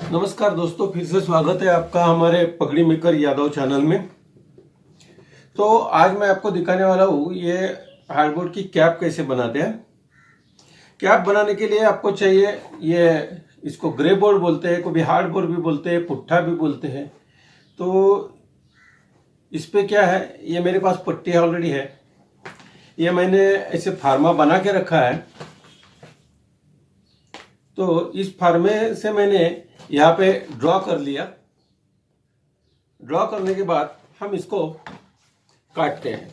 नमस्कार दोस्तों, फिर से स्वागत है आपका हमारे पगड़ी मेकर यादव चैनल में। तो आज मैं आपको दिखाने वाला हूँ ये हार्डबोर्ड की कैप कैसे बनाते हैं। कैप बनाने के लिए आपको चाहिए ये, इसको ग्रे बोर्ड बोलते हैं, कभी हार्डबोर्ड भी बोलते हैं, पुट्ठा भी बोलते हैं। तो इस पे क्या है, ये मेरे पास पट्टी ऑलरेडी है। ये मैंने ऐसे फार्मा बना के रखा है। तो इस फार्मे से मैंने यहाँ पे ड्रॉ कर लिया। ड्रॉ करने के बाद हम इसको काटते हैं।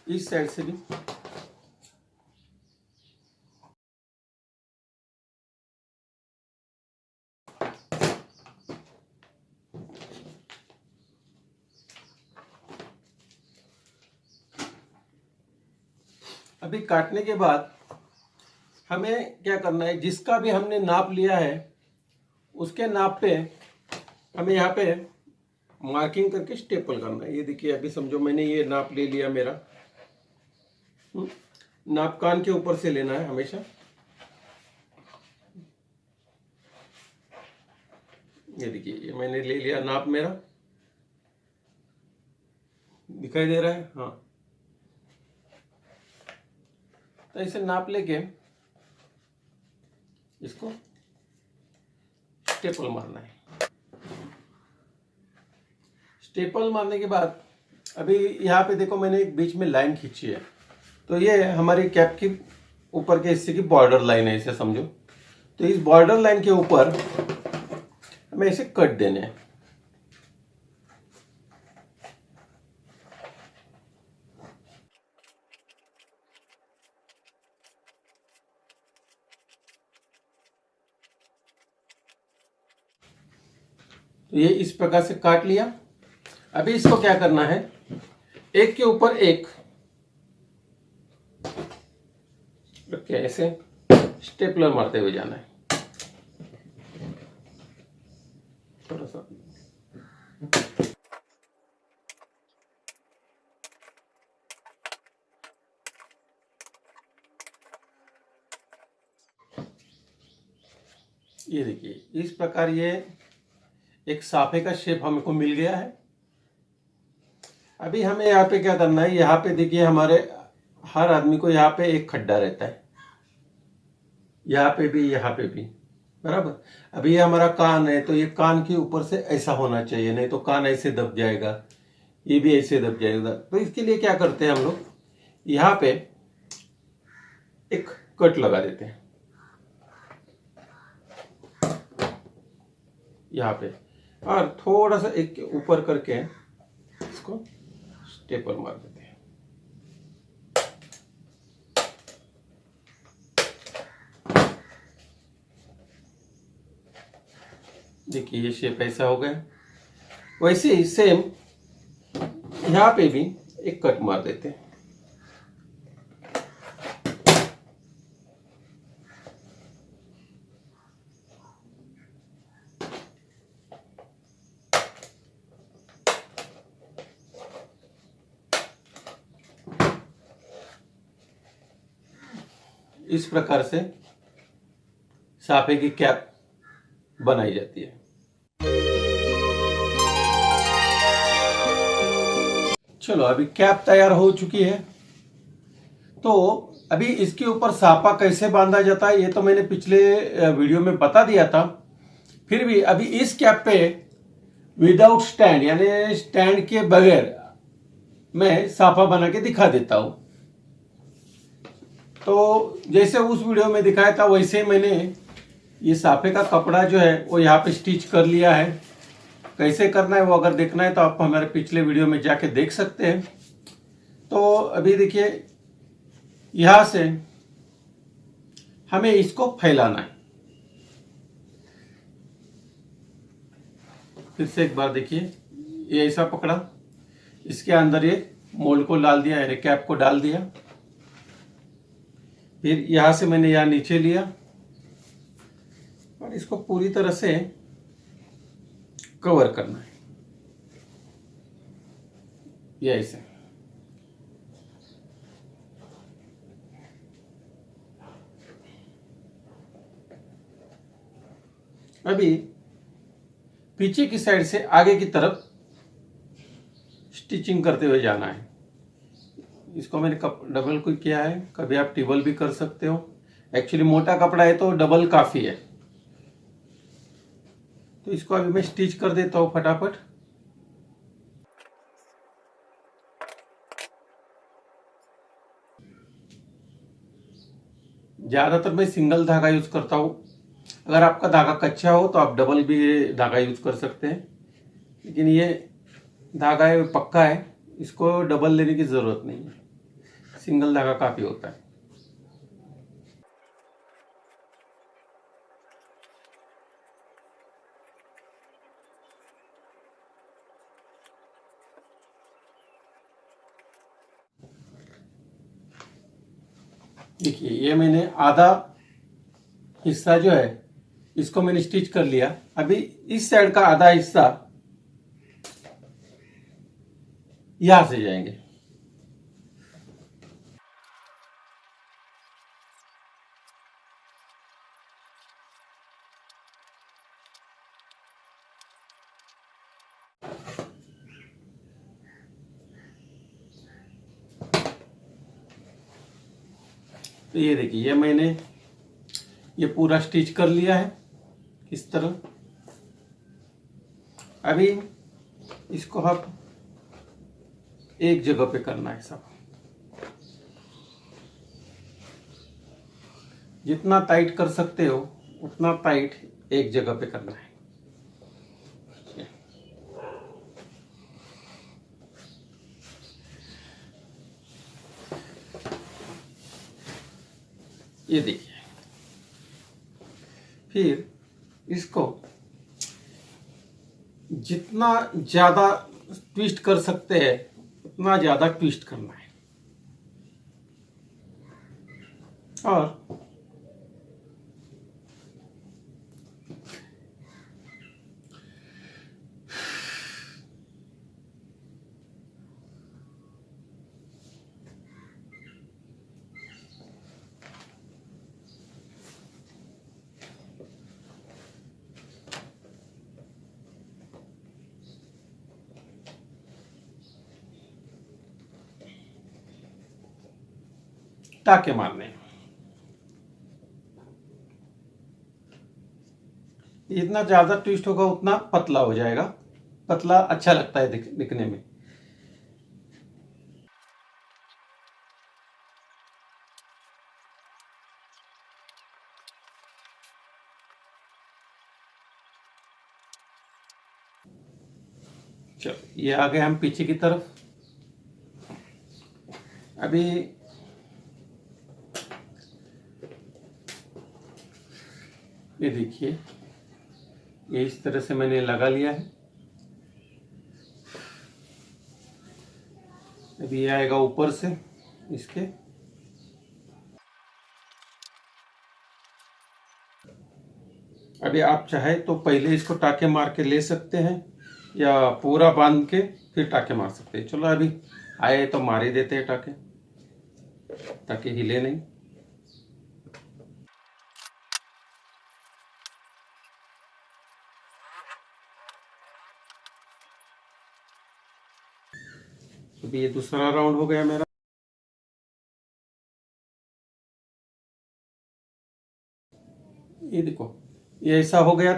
इस साइड से भी अभी काटने के बाद हमें क्या करना है, जिसका भी हमने नाप लिया है उसके नाप पे हमें यहाँ पे मार्किंग करके स्टेपल करना है। ये देखिए, अभी समझो मैंने ये नाप ले लिया मेरा। नाप कान के ऊपर से लेना है हमेशा। ये देखिए, ये मैंने ले लिया नाप मेरा, दिखाई दे रहा है? हाँ। तो इसे नाप लेके इसको स्टेपल मारना है। स्टेपल मारने के बाद अभी यहाँ पे देखो, मैंने एक बीच में लाइन खींची है। तो ये हमारी कैप की ऊपर के हिस्से की बॉर्डर लाइन है, इसे समझो। तो इस बॉर्डर लाइन के ऊपर हमें इसे कट देने हैं। तो ये इस प्रकार से काट लिया। अभी इसको क्या करना है, एक के ऊपर एक रख के ऐसे स्टेपलर मारते हुए जाना है। थोड़ा सा ये देखिए, इस प्रकार ये एक साफे का शेप हमको मिल गया है। अभी हमें यहाँ पे क्या करना है, यहाँ पे देखिए हमारे हर आदमी को यहाँ पे एक खड्डा रहता है, यहाँ पे भी, यहाँ पे भी, बराबर। अभी ये हमारा कान है, तो ये कान के ऊपर से ऐसा होना चाहिए, नहीं तो कान ऐसे दब जाएगा, ये भी ऐसे दब जाएगा। तो इसके लिए क्या करते हैं हम लोग, यहाँ पे एक कट लगा देते हैं, यहाँ पे, और थोड़ा सा एक के ऊपर करके इसको स्टेपल मार देते हैं। देखिए, ये शेप ऐसा हो गया। वैसे ही सेम यहाँ पे भी एक कट मार देते हैं। इस प्रकार से साफे की कैप बनाई जाती है। चलो, अभी कैप तैयार हो चुकी है। तो अभी इसके ऊपर साफा कैसे बांधा जाता है ये तो मैंने पिछले वीडियो में बता दिया था। फिर भी अभी इस कैप पे विदाउट स्टैंड, यानी स्टैंड के बगैर मैं साफा बना के दिखा देता हूं। तो जैसे उस वीडियो में दिखाया था वैसे मैंने ये साफे का कपड़ा जो है वो यहाँ पे स्टिच कर लिया है। कैसे करना है वो अगर देखना है तो आप हमारे पिछले वीडियो में जाके देख सकते हैं। तो अभी देखिए, यहाँ से हमें इसको फैलाना है। फिर से एक बार देखिए, ये ऐसा पकड़ा, इसके अंदर ये मोल्ड को डाल दिया, यानी कैप को डाल दिया। फिर यहाँ से मैंने यहाँ नीचे लिया और इसको पूरी तरह से कवर करना है, ये ऐसे। अभी पीछे की साइड से आगे की तरफ स्टिचिंग करते हुए जाना है। इसको मैंने डबल को किया है, कभी आप ट्रिपल भी कर सकते हो। एक्चुअली मोटा कपड़ा है तो डबल काफी है। तो इसको अभी मैं स्टिच कर देता हूं फटाफट। ज्यादातर मैं सिंगल धागा यूज करता हूं। अगर आपका धागा कच्चा हो तो आप डबल भी धागा यूज कर सकते हैं, लेकिन ये धागा है पक्का है, इसको डबल लेने की जरूरत नहीं है, सिंगल धागा काफी होता है। देखिए ये मैंने आधा हिस्सा जो है इसको मैंने स्टिच कर लिया। अभी इस साइड का आधा हिस्सा यहां से जाएंगे। तो ये देखिए ये मैंने ये पूरा स्टिच कर लिया है इस तरह। अभी इसको आप एक जगह पे करना है सब, जितना टाइट कर सकते हो उतना टाइट एक जगह पे करना है। ये देखिए, फिर इसको जितना ज्यादा ट्विस्ट कर सकते हैं उतना ज्यादा ट्विस्ट करना है। और टाके मारने हैं। जितना ज्यादा ट्विस्ट होगा उतना पतला हो जाएगा, पतला अच्छा लगता है दिखने में। चलो ये आ गए हम पीछे की तरफ। अभी ये देखिए ये इस तरह से मैंने लगा लिया है। अभी ये आएगा ऊपर से इसके। अभी आप चाहे तो पहले इसको टाके मार के ले सकते हैं या पूरा बांध के फिर टाके मार सकते हैं। चलो अभी आए तो मार ही देते हैं टाके ताकि हिले नहीं। अभी ये दूसरा राउंड हो गया मेरा। ये देखो ये ऐसा हो गया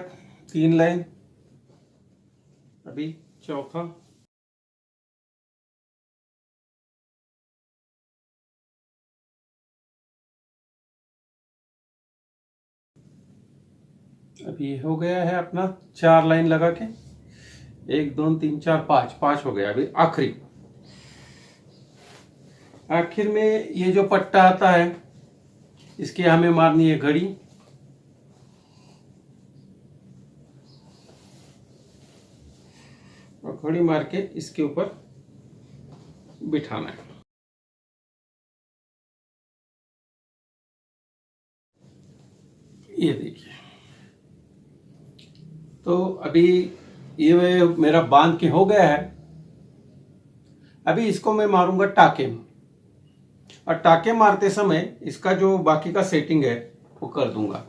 3 लाइन। अभी चौथा। अभी ये हो गया है अपना 4 लाइन लगा के, 1 2 3 4 5 5 हो गया। अभी आखिरी आखिर में ये जो पट्टा आता है इसकी हमें मारनी है घड़ी। और घड़ी मार के इसके ऊपर बिठाना है। ये देखिए, तो अभी ये मेरा बांध के हो गया है। अभी इसको मैं मारूंगा टाके में, और टाके मारते समय इसका जो बाकी का सेटिंग है वो कर दूंगा।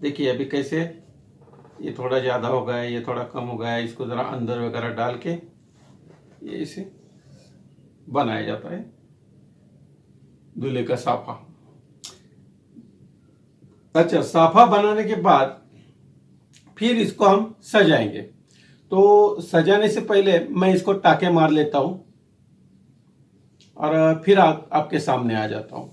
देखिए अभी कैसे ये थोड़ा ज़्यादा हो गया है, ये थोड़ा कम हो गया है। इसको ज़रा अंदर वगैरह डाल के ये इसे बनाया जाता है दूल्हे का साफा। अच्छा, साफा बनाने के बाद फिर इसको हम सजाएंगे। तो सजाने से पहले मैं इसको टाके मार लेता हूं और फिर आपके सामने आ जाता हूं।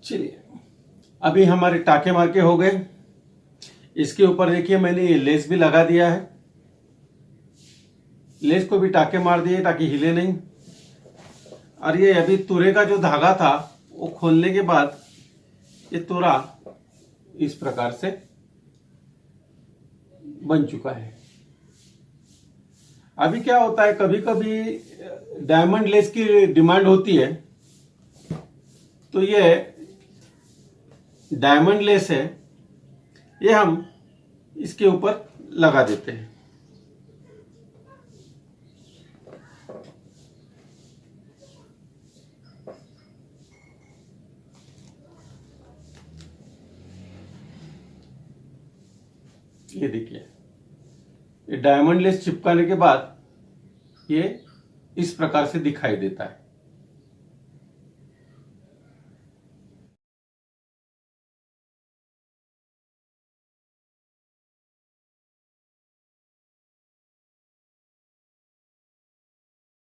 चलिए, अभी हमारे टाके मार के हो गए। इसके ऊपर देखिए मैंने ये लेस भी लगा दिया है। लेस को भी टाके मार दिए ताकि हिले नहीं। और ये अभी तुरे का जो धागा था वो खोलने के बाद ये तुरा इस प्रकार से बन चुका है। अभी क्या होता है, कभी कभी डायमंड लेस की डिमांड होती है, तो ये डायमंड लेस है, ये हम इसके ऊपर लगा देते हैं। ये देखिए, ये डायमंड लेस चिपकाने के बाद ये इस प्रकार से दिखाई देता है।